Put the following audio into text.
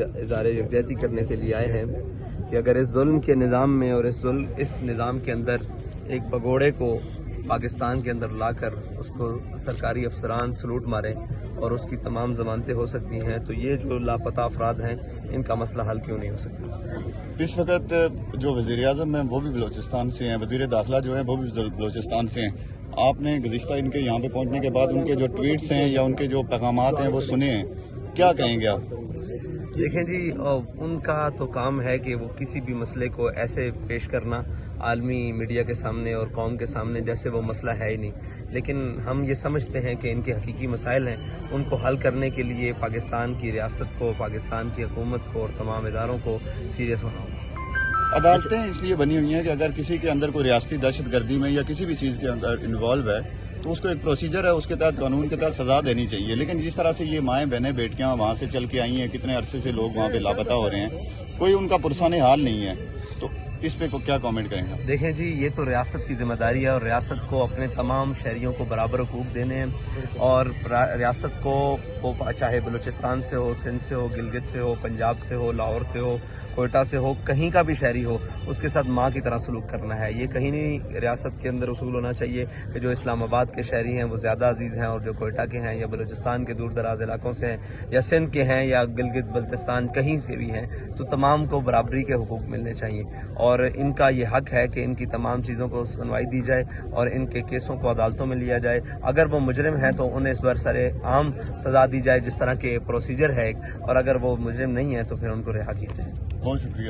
اظہار یکجہتی کرنے کے لیے آئے ہیں کہ اگر اس ظلم کے نظام میں اور اس نظام کے اندر ایک بگوڑے کو پاکستان کے اندر لا کر اس کو سرکاری افسران سلوٹ ماریں اور اس کی تمام ضمانتیں ہو سکتی ہیں، تو یہ جو لاپتہ افراد ہیں ان کا مسئلہ حل کیوں نہیں ہو سکتا؟ اس وقت جو وزیر اعظم ہیں وہ بھی بلوچستان سے ہیں، وزیر داخلہ جو ہیں وہ بھی بلوچستان سے ہیں. آپ نے گزشتہ ان کے یہاں پہ پہنچنے کے بعد ان کے جو ٹویٹس ہیں یا ان کے جو پیغامات ہیں وہ سنے ہیں، کیا کہیں گے آپ؟ دیکھیں جی، ان کا تو کام ہے کہ وہ کسی بھی مسئلے کو ایسے پیش کرنا عالمی میڈیا کے سامنے اور قوم کے سامنے جیسے وہ مسئلہ ہے ہی نہیں، لیکن ہم یہ سمجھتے ہیں کہ ان کے حقیقی مسائل ہیں، ان کو حل کرنے کے لیے پاکستان کی ریاست کو، پاکستان کی حکومت کو اور تمام اداروں کو سیریس ہونا ہوگا. عدالتیں اس لیے بنی ہوئی ہیں کہ اگر کسی کے اندر کوئی ریاستی دہشت گردی میں یا کسی بھی چیز کے اندر انوالو ہے تو اس کو ایک پروسیجر ہے، اس کے تحت قانون کے تحت سزا دینی چاہیے. لیکن جس طرح سے یہ مائیں بہنیں بیٹیاں وہاں سے چل کے آئی ہیں، کتنے عرصے سے لوگ وہاں پہ لاپتہ ہو رہے ہیں، کوئی ان کا پرسان حال نہیں ہے، تو اس پہ کیا کامنٹ کریں گے؟ دیکھیں جی، یہ تو ریاست کی ذمہ داری ہے اور ریاست کو اپنے تمام شہریوں کو برابر حقوق دینے ہیں، اور ریاست کو چاہے بلوچستان سے ہو، سندھ سے ہو، گلگت سے ہو، پنجاب سے ہو، لاہور سے ہو، کوئٹہ سے ہو، کہیں کا بھی شہری ہو، اس کے ساتھ ماں کی طرح سلوک کرنا ہے. یہ کہیں نہیں ریاست کے اندر اصول ہونا چاہیے کہ جو اسلام آباد کے شہری ہیں وہ زیادہ عزیز ہیں اور جو کوئٹہ کے ہیں یا بلوچستان کے دور دراز علاقوں سے ہیں یا سندھ کے ہیں یا گلگت بلتستان کہیں سے بھی ہیں، تو تمام کو برابری کے حقوق ملنے چاہیے. اور ان کا یہ حق ہے کہ ان کی تمام چیزوں کو سنوائی دی جائے اور ان کے کیسوں کو عدالتوں میں لیا جائے. اگر وہ مجرم ہیں تو انہیں اس برسر عام سزا دی جائے جس طرح کے پروسیجر ہے، اور اگر وہ مجرم نہیں ہیں تو پھر ان کو رہا کیا جائے. بہت شکریہ.